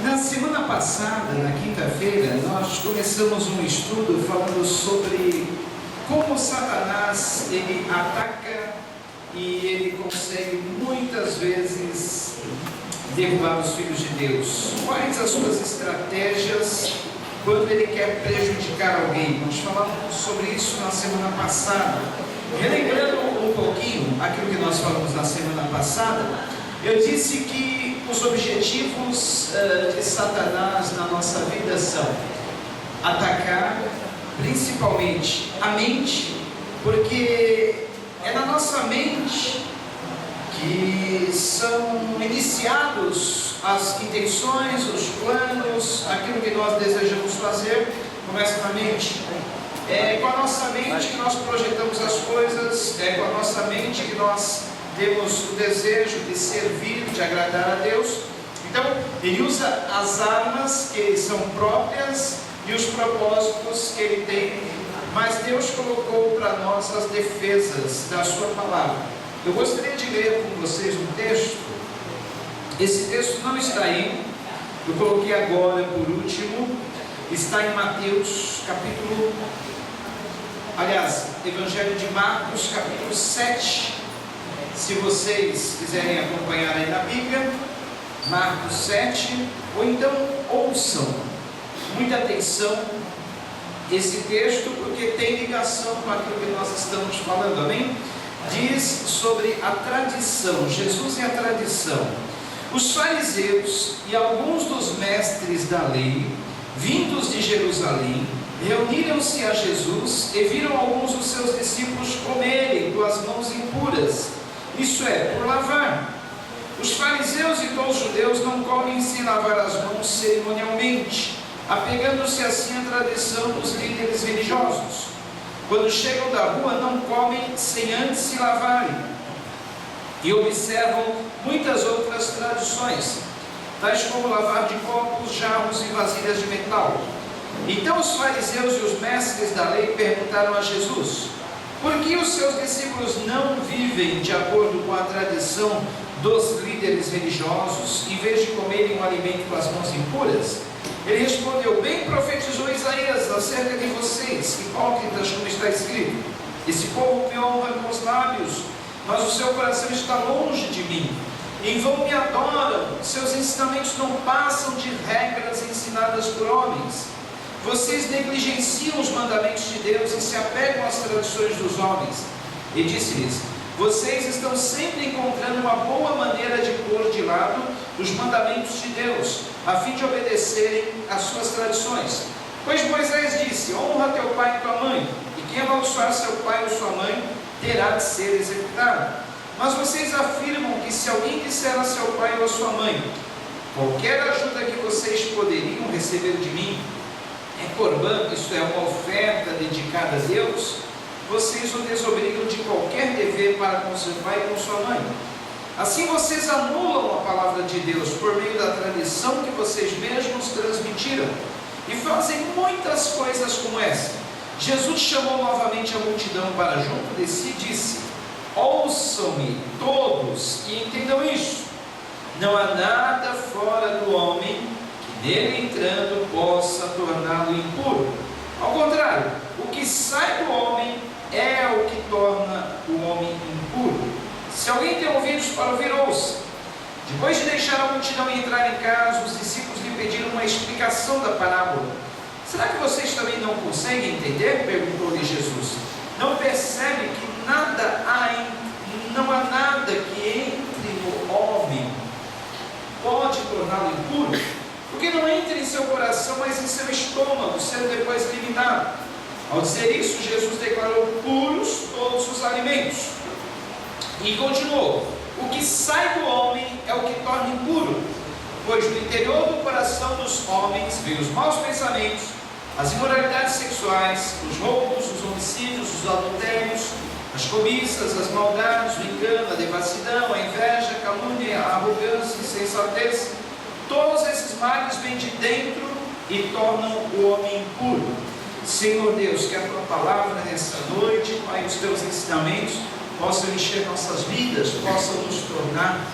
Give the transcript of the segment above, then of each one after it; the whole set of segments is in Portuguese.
Na semana passada, na quinta-feira, nós começamos um estudo falando sobre como Satanás ele ataca e ele consegue muitas vezes derrubar os filhos de Deus. Quais as suas estratégias quando ele quer prejudicar alguém? Nós falamos sobre isso na semana passada. Relembrando um pouquinho aquilo que nós falamos na semana passada, eu disse que os objetivos de Satanás na nossa vida são atacar principalmente a mente, porque é na nossa mente que são iniciados as intenções, os planos, aquilo que nós desejamos fazer, começa na mente. É com a nossa mente que nós projetamos as coisas, é com a nossa mente que nós temos o desejo de servir, de agradar a Deus. Então, ele usa as armas que são próprias e os propósitos que ele tem, mas Deus colocou para nós as defesas da sua palavra. Eu gostaria de ler com vocês um texto. Esse texto não está aí, eu coloquei agora por último, está em Mateus capítulo, Evangelho de Marcos capítulo 7, se vocês quiserem acompanhar aí na Bíblia, Marcos 7, ou então ouçam, muita atenção, esse texto, porque tem ligação com aquilo que nós estamos falando, amém? Diz sobre a tradição, Jesus e a tradição. Os fariseus e alguns dos mestres da lei, vindos de Jerusalém, reuniram-se a Jesus e viram alguns dos seus discípulos comerem com as mãos impuras, isso é, por lavar. Os fariseus e todos os judeus não comem sem lavar as mãos cerimonialmente, apegando-se assim à tradição dos líderes religiosos. Quando chegam da rua, não comem sem antes se lavarem. E observam muitas outras tradições, tais como lavar de copos, jarros e vasilhas de metal. Então os fariseus e os mestres da lei perguntaram a Jesus: por que os seus discípulos não vivem de acordo com a tradição dos líderes religiosos, em vez de comerem um alimento com as mãos impuras? Ele respondeu: bem profetizou Isaías acerca de vocês, hipócritas, como está escrito: esse povo me honra com os lábios, mas o seu coração está longe de mim. Em vão me adoram, seus ensinamentos não passam de regras ensinadas por homens. Vocês negligenciam os mandamentos de Deus e se apegam às tradições dos homens. E disse-lhes: vocês estão sempre encontrando uma boa maneira de pôr de lado os mandamentos de Deus, a fim de obedecerem às suas tradições. Pois Moisés disse: honra teu pai e tua mãe, e quem amaldiçoar seu pai ou sua mãe terá de ser executado. Mas vocês afirmam que se alguém disser a seu pai ou a sua mãe: qualquer ajuda que vocês poderiam receber de mim é corbã, isto é, uma oferta dedicada a Deus, vocês o desobrigam de qualquer dever para com seu pai e com sua mãe. Assim vocês anulam a palavra de Deus por meio da tradição que vocês mesmos transmitiram, e fazem muitas coisas como essa. Jesus chamou novamente a multidão para junto de si e disse: ouçam-me todos e entendam isso. Não há nada fora do homem que nele entrando possa torná-lo impuro. Ao contrário, o que sai do homem é o que torna o homem impuro. Se alguém tem ouvidos para ouvir, ouça. Depois de deixar a multidão entrar em casa, os discípulos lhe pediram uma explicação da parábola. Será que vocês também não conseguem entender? Perguntou-lhe Jesus. Não percebe que não há nada que entre no homem pode torná-lo impuro? Porque não entra em seu coração, mas em seu estômago, sendo depois eliminado. Ao dizer isso, Jesus declarou puros todos os alimentos. E continuou: o que sai do homem é o que torna impuro, pois do interior do coração dos homens vêm os maus pensamentos, as imoralidades sexuais, os roubos, os homicídios, os adultérios, as cobiças, as maldades, o engano, a devassidão, a inveja, a calúnia, a arrogância, a insensatez. Todos esses males vêm de dentro e tornam o homem impuro. Senhor Deus, que a tua palavra nessa noite, Pai, os teus ensinamentos possam encher nossas vidas, possam nos tornar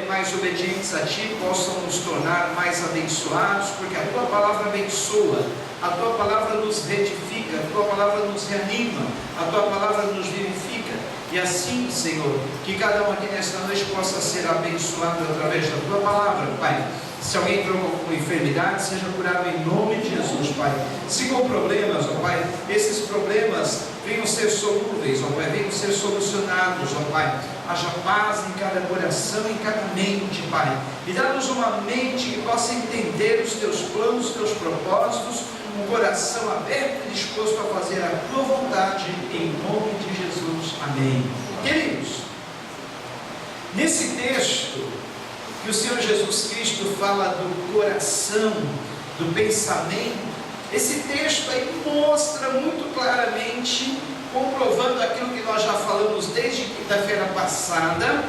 mais obedientes a Ti, possam nos tornar mais abençoados, porque a Tua palavra abençoa, a Tua palavra nos retifica, a Tua palavra nos reanima, a Tua palavra nos vivifica. E assim, Senhor, que cada um aqui nesta noite possa ser abençoado através da Tua palavra, Pai. Se alguém entrou com enfermidade, seja curado em nome de Jesus, Pai. Se com problemas, ó Pai, esses problemas venham ser solúveis, ó Pai, venham ser solucionados, ó Pai. Haja paz em cada coração, em cada mente, Pai. E dá-nos uma mente que possa entender os Teus planos, os Teus propósitos, um coração aberto e disposto a fazer a Tua vontade, em nome de Jesus. Amém. Queridos, nesse texto que o Senhor Jesus Cristo fala do coração, do pensamento, esse texto aí mostra muito claramente, comprovando aquilo que nós já falamos desde quinta-feira passada,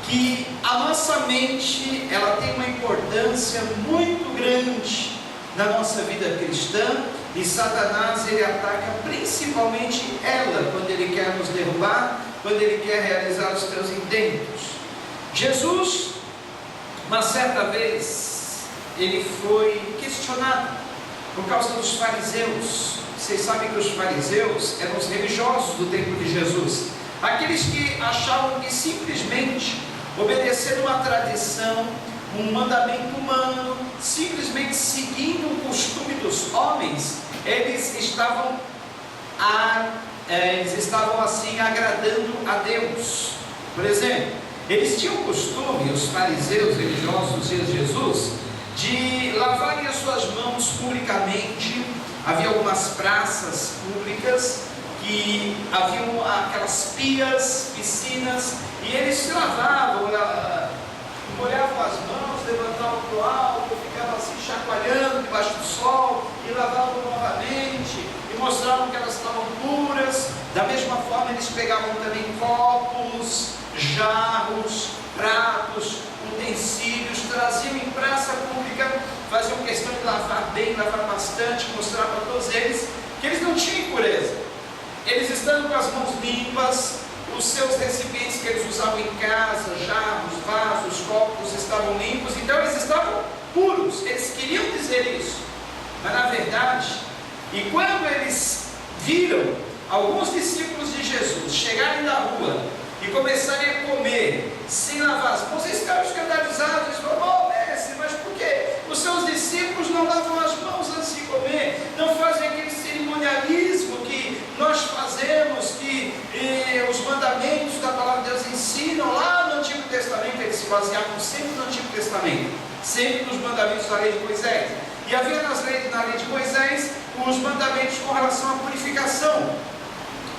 que a nossa mente, ela tem uma importância muito grande na nossa vida cristã, e Satanás, ele ataca principalmente ela, quando ele quer nos derrubar, quando ele quer realizar os seus intentos. Jesus, uma certa vez, ele foi questionado por causa dos fariseus. Vocês sabem que os fariseus eram os religiosos do tempo de Jesus, aqueles que achavam que simplesmente obedecer uma tradição, um mandamento humano, simplesmente seguindo o costume dos homens, eles estavam assim agradando a Deus. Por exemplo, eles tinham o costume, os fariseus religiosos dos dias de Jesus, de lavarem as suas mãos publicamente. Havia algumas praças públicas que haviam aquelas pias, piscinas, e eles se lavavam, molhavam as mãos, levantavam para o alto, ficavam assim chacoalhando debaixo do sol, e lavavam novamente, e mostravam que elas estavam puras. Da mesma forma, eles pegavam também copos, jarros, pratos, utensílios, traziam em praça pública, faziam questão de lavar bem, lavar bastante, mostrar para todos eles que eles não tinham impureza. Eles estando com as mãos limpas, os seus recipientes que eles usavam em casa, jarros, vasos, copos, estavam limpos, então eles estavam puros. Eles queriam dizer isso, mas na verdade, e quando eles viram alguns discípulos de Jesus chegarem da rua e começarem a comer sem lavar as mãos, eles ficaram escandalizados. Eles falaram: mestre, mas por que os seus discípulos não lavam as mãos antes de comer? Não fazem aquele cerimonialismo que nós fazemos, que os mandamentos da palavra de Deus ensinam lá no Antigo Testamento? Eles se baseavam sempre no Antigo Testamento, sempre nos mandamentos da lei de Moisés. E havia na lei de Moisés os mandamentos com relação à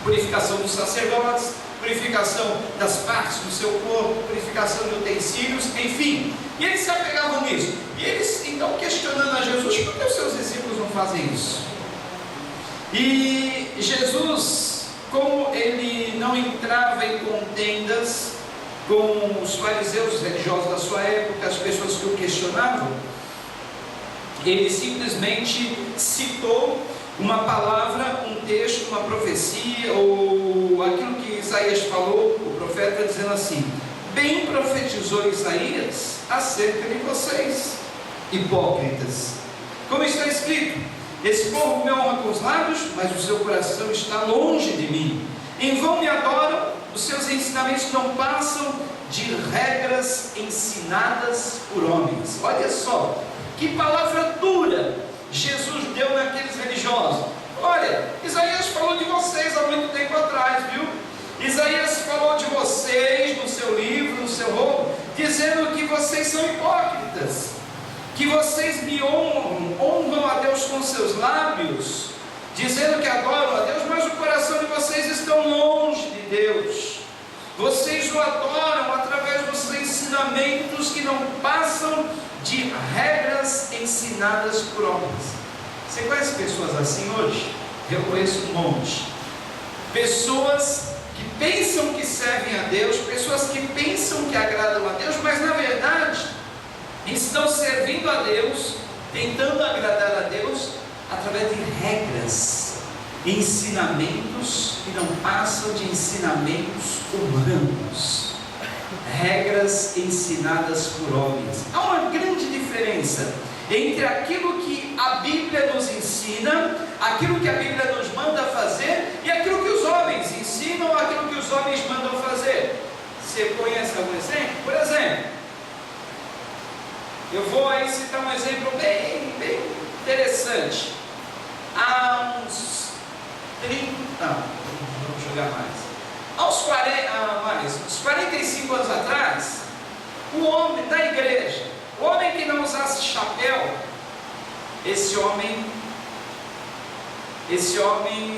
purificação dos sacerdotes, purificação das partes do seu corpo, purificação de utensílios, enfim. E eles se apegavam nisso. E eles então questionando a Jesus: por que os seus discípulos não fazem isso? E Jesus, como ele não entrava em contendas com os fariseus religiosos da sua época, as pessoas que o questionavam, ele simplesmente citou uma palavra, um texto, uma profecia, ou aquilo que Isaías falou, o profeta, dizendo assim: bem profetizou Isaías acerca de vocês, hipócritas, como está escrito: esse povo me honra com os lábios, mas o seu coração está longe de mim. Em vão me adoram, os seus ensinamentos não passam de regras ensinadas por homens. Olha só, que palavra dura Jesus deu naqueles religiosos. Olha, Isaías falou de vocês há muito tempo atrás, viu? Isaías falou de vocês no seu livro, no seu rolo, dizendo que vocês são hipócritas, que vocês me honram a Deus com seus lábios, dizendo que adoram a Deus, mas o coração de vocês estão longe de Deus. Vocês o adoram através dos ensinamentos que não passam de regras ensinadas por homens. Você conhece pessoas assim hoje? Eu conheço um monte. Pessoas que pensam que servem a Deus, pessoas que pensam que agradam a Deus, mas na verdade estão servindo a Deus, tentando agradar a Deus através de regras, ensinamentos que não passam de ensinamentos humanos. regras ensinadas por homens. Há uma grande diferença entre aquilo que a Bíblia nos ensina, aquilo que a Bíblia nos manda fazer, e aquilo que os homens ensinam, aquilo que os homens mandam fazer. Você conhece algum exemplo? Por exemplo, eu vou aí citar um exemplo bem interessante. Há uns 30, vamos jogar mais. Há uns 45 anos atrás, o homem da igreja, o homem que não usasse chapéu, esse homem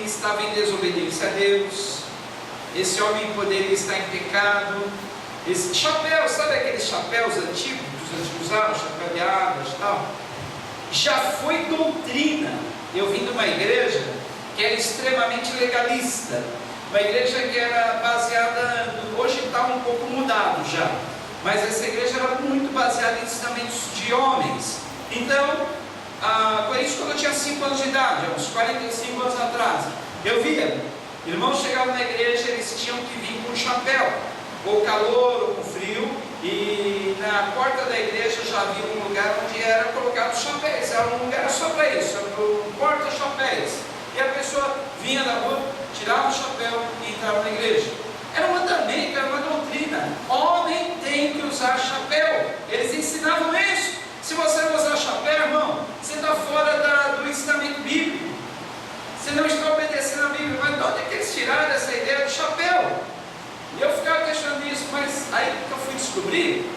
estava em desobediência a Deus, esse homem poderia estar em pecado. Esse chapéu, sabe aqueles chapéus antigos, que os antigos usavam, chapéu de águas e tal? Já foi doutrina. Eu vim de uma igreja que era extremamente legalista, uma igreja que era baseada, hoje está um pouco mudado já, mas essa igreja era muito baseada em ensinamentos de homens. Então, foi isso quando eu tinha 5 anos de idade, uns 45 anos atrás. Eu via, irmãos chegavam na igreja, eles tinham que vir com chapéu, ou calor, ou com frio, e na porta da igreja já havia um lugar onde era colocado chapéus, era um lugar só para isso, era um porta-chapéus. E a pessoa vinha da rua, tirava o chapéu e entrava na igreja. Era um mandamento, era uma doutrina. Homem tem que usar chapéu. Eles ensinavam isso. Se você não usar chapéu, irmão, você está fora do ensinamento bíblico. Você não está obedecendo a Bíblia. Mas de onde é que eles tiraram essa ideia do chapéu? E eu ficava questionando isso, mas aí que eu fui descobrir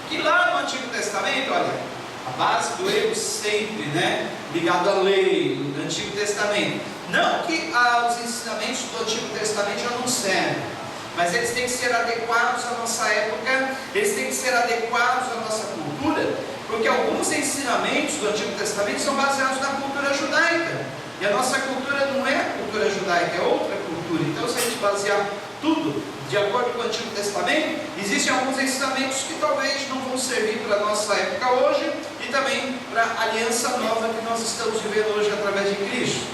que lá no Antigo Testamento, olha, a base do erro sempre, né, ligado à lei do Antigo Testamento. Não que os ensinamentos do Antigo Testamento já não servem, mas eles têm que ser adequados à nossa época, eles têm que ser adequados à nossa cultura, porque alguns ensinamentos do Antigo Testamento são baseados na cultura judaica, e a nossa cultura não é a cultura judaica, é outra cultura. Então, se a gente basear tudo de acordo com o Antigo Testamento, existem alguns ensinamentos que talvez não vão servir para a nossa época hoje, e também para a aliança nova que nós estamos vivendo hoje através de Cristo.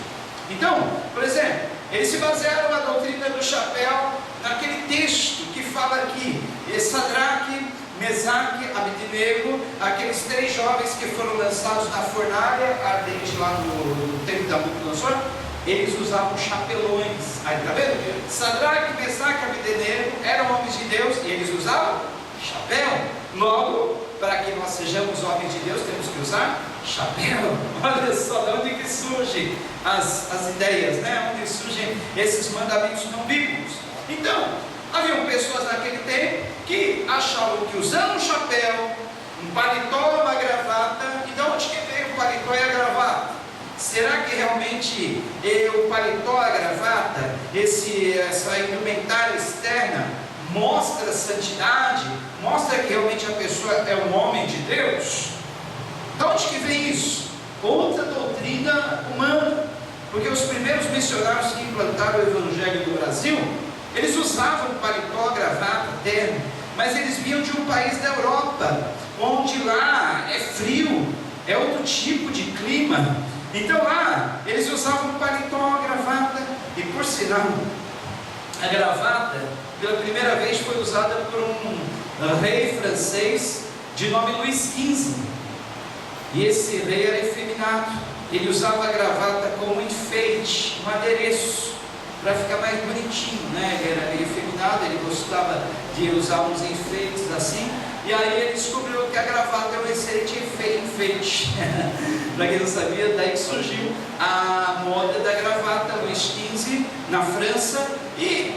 Então, por exemplo, eles se basearam na doutrina do chapéu, naquele texto que fala aqui, Sadraque, Mesaque, Abednego, aqueles 3 jovens que foram lançados na fornalha ardente lá no tempo da Nabucodonosor, eles usavam chapelões. Aí está vendo? Sadraque, Mesaque, Abednego eram homens de Deus e eles usavam chapéu. Logo, para que nós sejamos homens de Deus, temos que usar chapéu. Olha só de onde que surgem as ideias, né? Onde surgem esses mandamentos não bíblicos. Então, haviam pessoas naquele tempo que achavam que usando um chapéu, um paletó, uma gravata, e de onde que veio o paletó e a gravata? Será que realmente o paletó, a gravata, essa indumentária externa mostra santidade? Mostra que realmente a pessoa é um homem de Deus? De onde que vem isso? Outra doutrina humana. Porque os primeiros missionários que implantaram o Evangelho no Brasil, eles usavam paletó, gravata, terno, mas eles vinham de um país da Europa, onde lá é frio, é outro tipo de clima. Então lá, eles usavam paletó, gravata, e por sinal, a gravata, pela primeira vez foi usada por um rei francês, de nome Luís XV, e esse rei era efeminado, ele usava a gravata como enfeite, um adereço, para ficar mais bonitinho, né? Ele era meio efeminado, ele gostava de usar uns enfeites assim, e aí ele descobriu que a gravata é um excelente enfeite. Para quem não sabia, daí que surgiu a moda da gravata, Luís XV, na França, e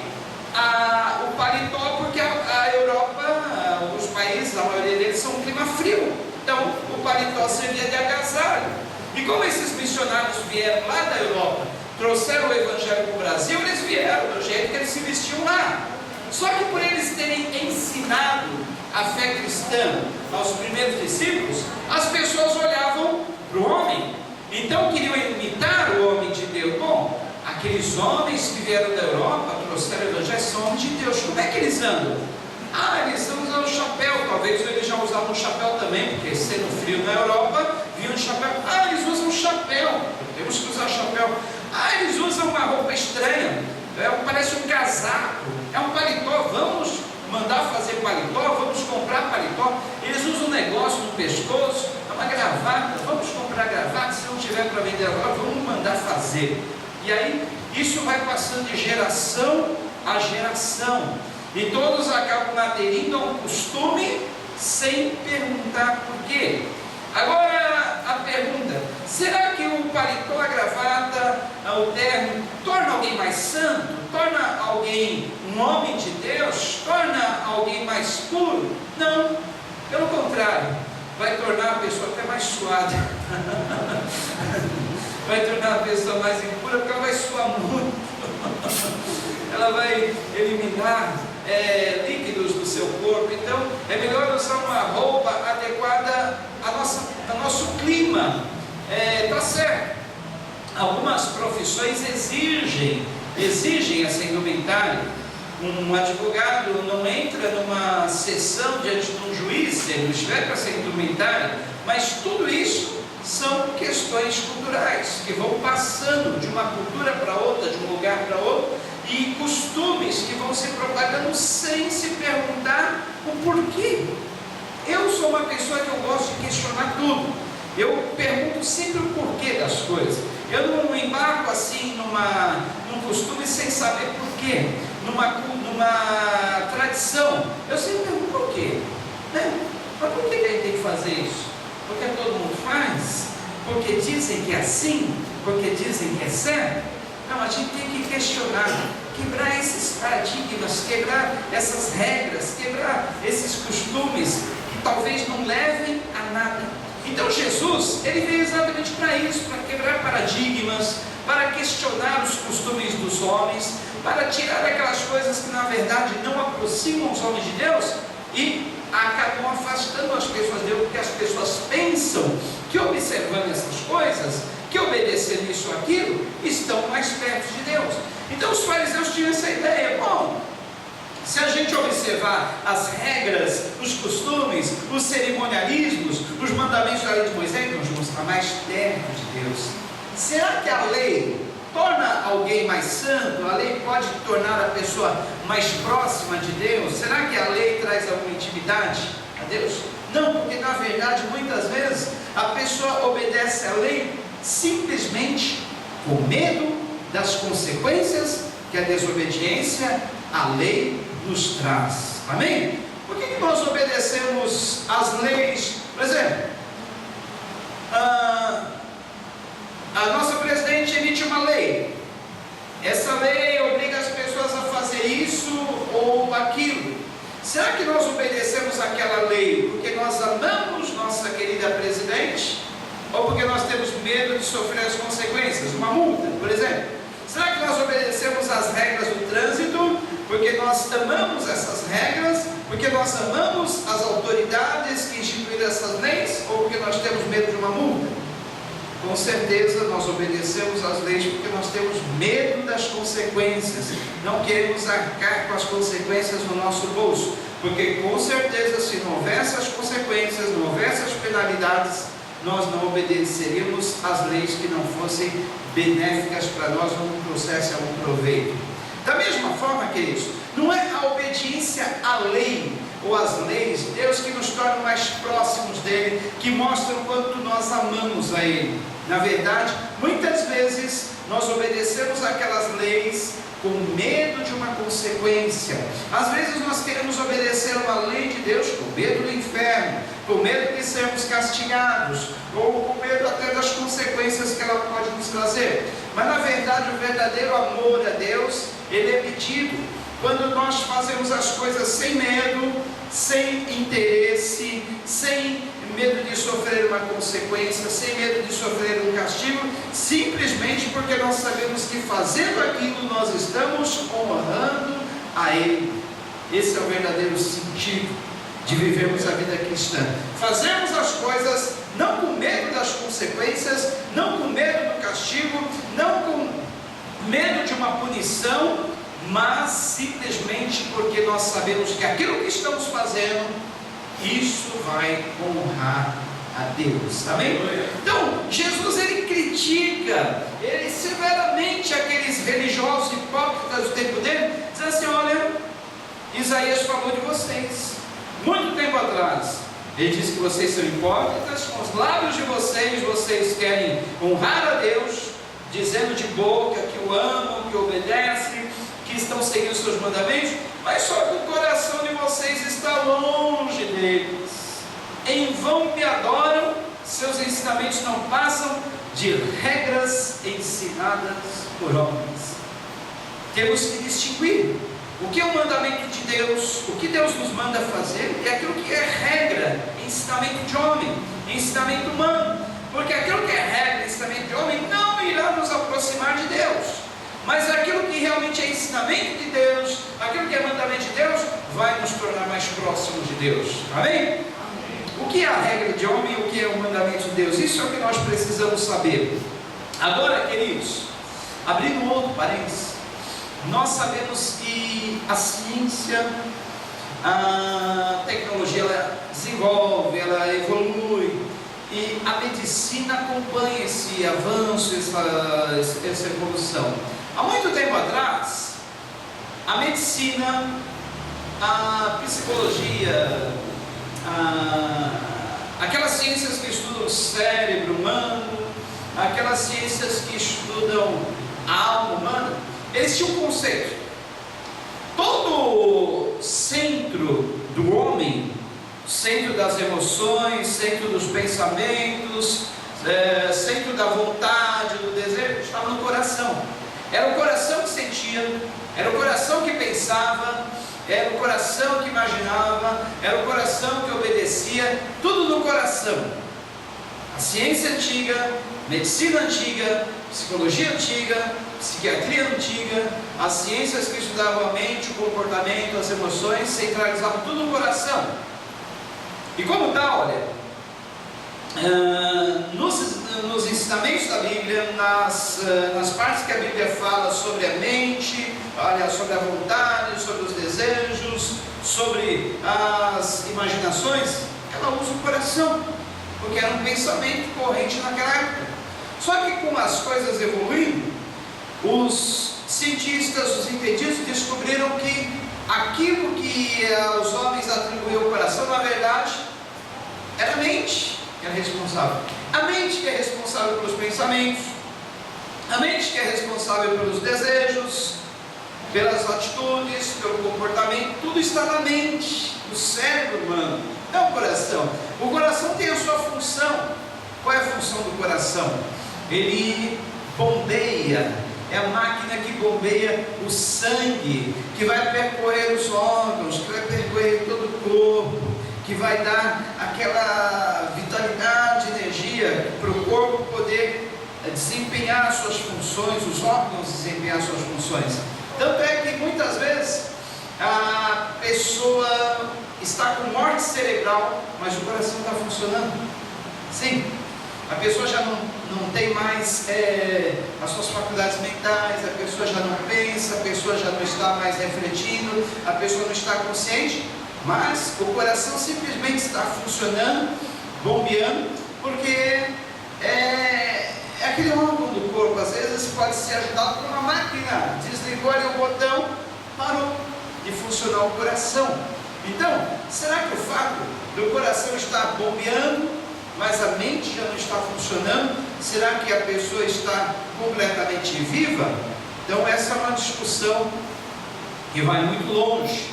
o paletó, porque a Europa, os países, a maioria deles são um clima frio, então o paletó servia de agasalho. E como esses missionários vieram lá da Europa, trouxeram o Evangelho para o Brasil, eles vieram do jeito que eles se vestiam lá. Só que por eles terem ensinado a fé cristã aos primeiros discípulos, as pessoas olhavam para o homem, então queriam imitar o homem de Deus. Bom, aqueles homens que vieram da Europa, trouxeram o Evangelho, são homens de Deus. Como é que eles andam? Eles estão usando chapéu. Talvez eles já usavam um chapéu também, porque sendo frio na Europa, vinham de chapéu. Eles usam chapéu, temos que usar chapéu. Eles usam uma roupa estranha, parece um casaco, é um paletó, vamos mandar fazer paletó, vamos comprar paletó. Eles usam um negócio no pescoço, é uma gravata, vamos comprar gravata, se não tiver para vender agora, vamos mandar fazer. E aí, isso vai passando de geração a geração, e todos acabam aderindo a um costume, sem perguntar por quê. Agora a pergunta: será que o paletó, a gravata, o terno torna alguém mais santo? Torna alguém um homem de Deus? Torna alguém mais puro? Não, pelo contrário, vai tornar a pessoa até mais suada. Vai tornar a pessoa mais impura, porque ela vai suar muito. Ela vai eliminar líquidos do seu corpo. Então é melhor usar uma roupa adequada ao nosso clima. Tá certo, algumas profissões exigem essa indumentária. Um advogado não entra numa sessão diante de um juiz se ele não estiver com essa indumentária, mas tudo isso são questões culturais que vão passando de uma cultura para outra, de um lugar para outro, e costumes que vão se propagando sem se perguntar o porquê. Eu sou uma pessoa que eu gosto de questionar tudo. Eu pergunto sempre o porquê das coisas. Eu não embarco assim num costume sem saber porquê, numa tradição. Eu sempre pergunto por quê, né? Mas por que a gente tem que fazer isso? Porque todo mundo faz? Porque dizem que é assim? Porque dizem que é certo? Não, a gente tem que questionar, quebrar esses paradigmas, quebrar essas regras, quebrar esses costumes que talvez não levem a nada. Então Jesus, ele veio exatamente para isso, para quebrar paradigmas, para questionar os costumes dos homens, para tirar aquelas coisas que na verdade não aproximam os homens de Deus e acabam afastando as pessoas de Deus, porque as pessoas pensam que observando essas coisas, que obedecendo isso ou aquilo, estão mais perto de Deus. Então os fariseus tinham essa ideia: bom, se a gente observar as regras, os costumes, os cerimonialismos, os mandamentos da lei de Moisés, nós vamos estar mais perto de Deus. Será que a lei torna alguém mais santo? A lei pode tornar a pessoa mais próxima de Deus? Será que a lei traz alguma intimidade a Deus? Não, porque na verdade muitas vezes a pessoa obedece a lei simplesmente com medo das consequências que a desobediência à lei nos traz. Amém? Por que nós obedecemos às leis? Por exemplo, a nossa presidente emite uma lei. Essa lei obriga as pessoas a fazer isso ou aquilo. Será que nós obedecemos àquela lei porque nós amamos nossa querida presidente? Ou porque nós temos medo de sofrer as consequências? Uma multa, por exemplo. Será que nós obedecemos às regras do trânsito porque nós amamos essas regras? Porque nós amamos as autoridades que instituíram essas leis? Ou porque nós temos medo de uma multa? Com certeza nós obedecemos às leis porque nós temos medo das consequências. Não queremos arcar com as consequências no nosso bolso. Porque com certeza, se não houvesse as consequências, não houvesse as penalidades, nós não obedeceríamos às leis que não fossem benéficas para nós ou não trouxessem algum proveito. Da mesma forma, queridos, não é a obediência à lei ou às leis de Deus que nos tornam mais próximos dele, que mostram o quanto nós amamos a ele. Na verdade, muitas vezes nós obedecemos aquelas leis com medo de uma consequência. Às vezes nós queremos obedecer uma lei de Deus com medo do inferno, com medo de sermos castigados, ou com medo até das consequências que ela pode nos trazer. Mas na verdade o verdadeiro amor a Deus, ele é medido quando nós fazemos as coisas sem medo, sem interesse, sem medo de sofrer uma consequência, sem medo de sofrer um castigo, simplesmente porque nós sabemos que fazendo aquilo nós estamos honrando a Ele. Esse é o verdadeiro sentido de vivermos a vida cristã. Fazemos as coisas não com medo das consequências, não com medo do castigo, não com medo de uma punição, mas simplesmente porque nós sabemos que aquilo que estamos fazendo, isso vai honrar a Deus. Amém? Então, Jesus, ele critica severamente aqueles religiosos hipócritas do tempo dele, diz assim: olha, Isaías falou de vocês, muito tempo atrás. Ele disse que vocês são hipócritas, com os lábios de vocês querem honrar a Deus, dizendo de boca que o amam, que obedecem, que estão seguindo os seus mandamentos, mas só que o coração de vocês está longe deles. Em vão me adoram, seus ensinamentos não passam de regras ensinadas por homens. Temos que distinguir o que é o mandamento de Deus, o que Deus nos manda fazer, é aquilo que é regra, ensinamento de homem, ensinamento humano, porque aquilo que é regra, ensinamento de homem, não irá nos aproximar de Deus, mas aquilo que realmente é ensinamento de Deus, aquilo que é mandamento de Deus, vai nos tornar mais próximos de Deus, amém? O que é a regra de homem e o que é o mandamento de Deus? Isso é o que nós precisamos saber. Agora, queridos, abrindo um outro parênteses, nós sabemos que a ciência, a tecnologia, ela desenvolve, ela evolui, e a medicina acompanha esse avanço, essa evolução. Há muito tempo atrás, a medicina, a psicologia, aquelas ciências que estudam o cérebro humano, aquelas ciências que estudam a alma humana, eles tinham um conceito: todo centro do homem, centro das emoções, centro dos pensamentos, centro da vontade, do desejo, estava no coração. Era o coração que sentia, era o coração que pensava, era o coração que imaginava, era o coração que obedecia, tudo no coração. A ciência antiga, medicina antiga, psicologia antiga, psiquiatria antiga, as ciências que estudavam a mente, o comportamento, as emoções, centralizavam tudo no coração. E como tal, olha, nos ensinamentos da Bíblia, nas partes que a Bíblia fala sobre a mente, olha, sobre a vontade, sobre os desejos, sobre as imaginações, ela usa o coração, porque era um pensamento corrente naquela época. Só que com as coisas evoluindo, os cientistas, os entendidos descobriram que aquilo que os homens atribuíam ao coração, na verdade, era a mente que era responsável. A mente que é responsável pelos pensamentos, a mente que é responsável pelos desejos, pelas atitudes, pelo comportamento, tudo está na mente, no cérebro humano, não o coração. O coração tem a sua função. Qual é a função do coração? Ele bombeia, é a máquina que bombeia o sangue, que vai percorrer os órgãos, que vai percorrer todo o corpo, que vai dar aquela vitalidade, energia para o corpo poder desempenhar suas funções, os órgãos desempenhar suas funções. Tanto é que muitas vezes a pessoa está com morte cerebral, mas o coração está funcionando. Sim, a pessoa já não tem mais as suas faculdades mentais, a pessoa já não pensa, a pessoa já não está mais refletindo, a pessoa não está consciente, mas o coração simplesmente está funcionando, bombeando, porque é aquele órgão do corpo. Às vezes pode ser ajudado por uma máquina, desligou ali o botão, parou de funcionar o coração. Então, será que o fato do coração estar bombeando, mas a mente já não está funcionando, será que a pessoa está completamente viva? Então essa é uma discussão que vai muito longe,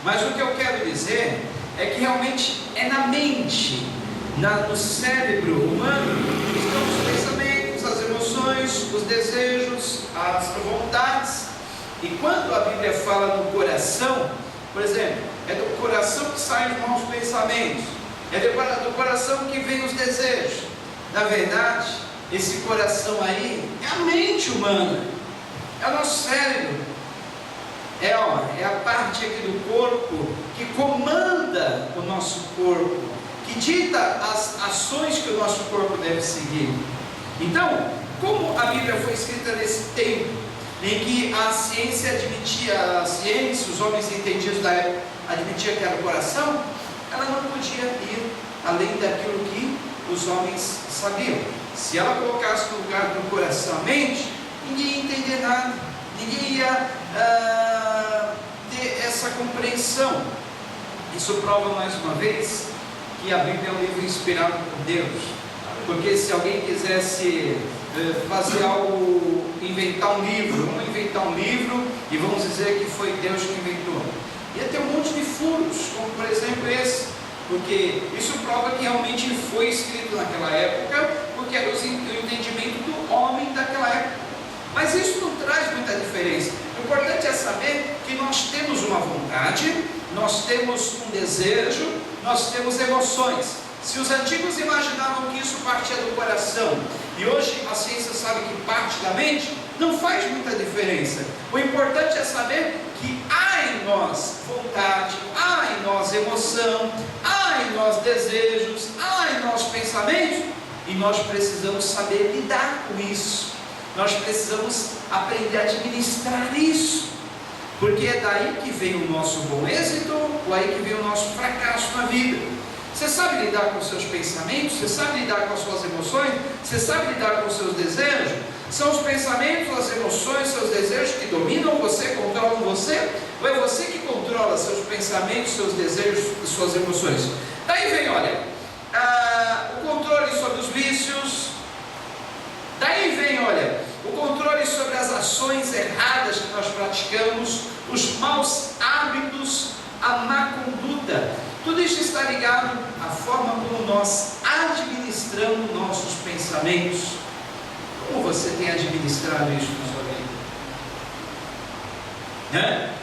mas o que eu quero dizer é que realmente é na mente, no cérebro humano, que estão os pensamentos, as emoções, os desejos, as vontades. E quando a Bíblia fala no coração, por exemplo, é do coração que saem os maus pensamentos, é do coração que vem os desejos. Na verdade, esse coração aí é a mente humana, é o nosso cérebro, é a parte aqui do corpo que comanda o nosso corpo, que dita as ações que o nosso corpo deve seguir. Então, como a Bíblia foi escrita nesse tempo em que a ciência admitia, os homens entendidos da época admitiam que era o coração, ela não podia ir além daquilo que os homens sabiam. Se ela colocasse no lugar do coração a mente, ninguém ia entender nada, ninguém ia ter essa compreensão. Isso prova mais uma vez que a Bíblia é um livro inspirado por Deus, porque se alguém quisesse fazer algo, inventar um livro, vamos inventar um livro e vamos dizer que foi Deus que inventou, ia ter um monte de furos, como por exemplo esse, porque isso prova que realmente foi escrito naquela época, porque era o entendimento do homem daquela época. Mas isso não traz muita diferença. O importante é saber que nós temos uma vontade, nós temos um desejo, nós temos emoções. Se os antigos imaginavam que isso partia do coração, e hoje a ciência sabe que parte da mente, não faz muita diferença. O importante é saber que há em nós vontade, há em nós emoção, há em nós desejos, há em nós pensamentos, e nós precisamos saber lidar com isso. Nós precisamos aprender a administrar isso, porque é daí que vem o nosso bom êxito, ou aí que vem o nosso fracasso na vida. Você sabe lidar com os seus pensamentos? Você sabe lidar com as suas emoções? Você sabe lidar com os seus desejos? São os pensamentos, as emoções, seus desejos que dominam você, controlam você? Ou é você que controla seus pensamentos, seus desejos e suas emoções? Daí vem, olha, o controle sobre os vícios. Daí vem, olha, o controle sobre as ações erradas que nós praticamos, os maus hábitos, a má conduta. Tudo isso está ligado à forma como nós administramos nossos pensamentos. Como você tem administrado isso na sua vida?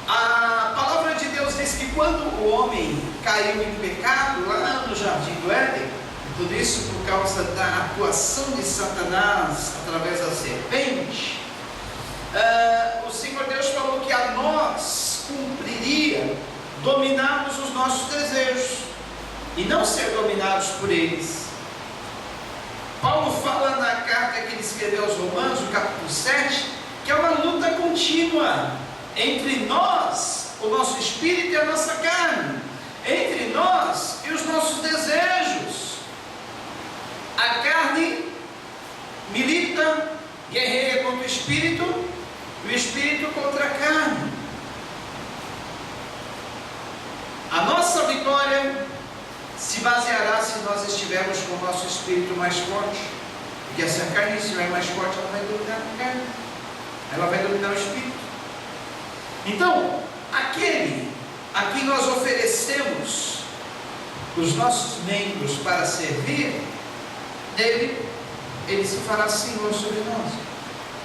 A palavra de Deus diz que quando o homem caiu em pecado, lá no jardim do Éden, tudo isso por causa da atuação de Satanás através da serpente, o Senhor Deus falou que a nós cumpriria dominarmos os nossos desejos e não ser dominados por eles. Paulo fala na carta que ele escreveu aos Romanos, no capítulo 7, que é uma luta contínua entre nós, o nosso espírito e a nossa carne, entre nós e os nossos desejos. A carne milita, guerreia contra o espírito, e o espírito contra a carne. A nossa vitória se baseará se nós estivermos com o nosso espírito mais forte, porque se a carne estiver mais forte, ela vai dominar a carne, ela vai dominar o espírito. Então, aquele a quem nós oferecemos os nossos membros para servir, ele se fará senhor sobre nós.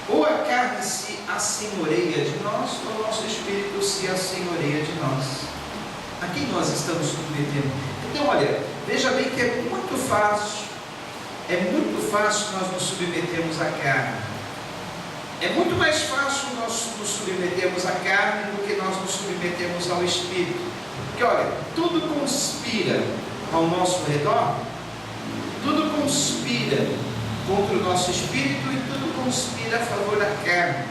Ou a carne se assenhoreia de nós, ou o nosso espírito se assenhoreia de nós. A quem nós estamos submetendo? Então, olha, veja bem que é muito fácil nós nos submetermos à carne. É muito mais fácil nós nos submetermos à carne do que nós nos submetemos ao espírito. Porque, olha, tudo conspira ao nosso redor, tudo conspira contra o nosso espírito e tudo conspira a favor da carne.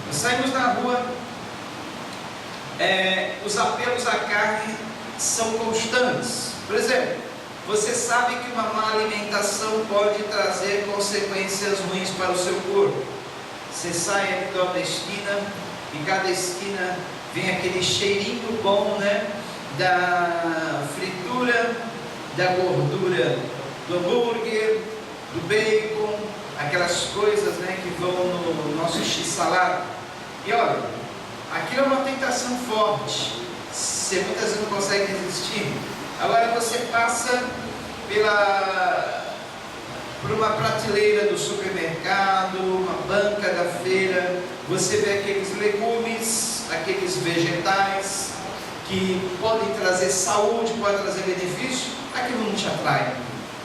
Nós saímos na rua, os apelos à carne são constantes. Por exemplo, você sabe que uma má alimentação pode trazer consequências ruins para o seu corpo. Você sai ali, dobra a esquina, e cada esquina vem aquele cheirinho bom, né? Da fritura, da gordura do hambúrguer, do bacon, aquelas coisas, né, que vão no nosso x-salada. E olha, aquilo é uma tentação forte, você muitas vezes não consegue resistir. Agora você passa por uma prateleira do supermercado, uma banca da feira, você vê aqueles legumes, aqueles vegetais que podem trazer saúde, podem trazer benefício, aquilo não te atrai,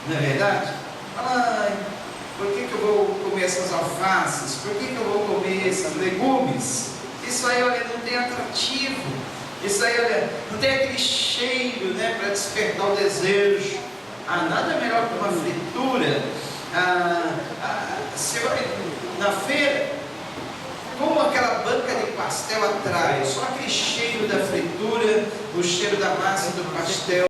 não é verdade? Ai, por que eu vou comer essas alfaces? Por que eu vou comer esses legumes? Isso aí, olha, não tem atrativo. Isso aí, olha, não tem aquele cheiro, né, para despertar o desejo. Nada melhor que uma fritura. Você vai na feira, como aquela banca de pastel atrai, só aquele cheiro da fritura, o cheiro da massa do pastel.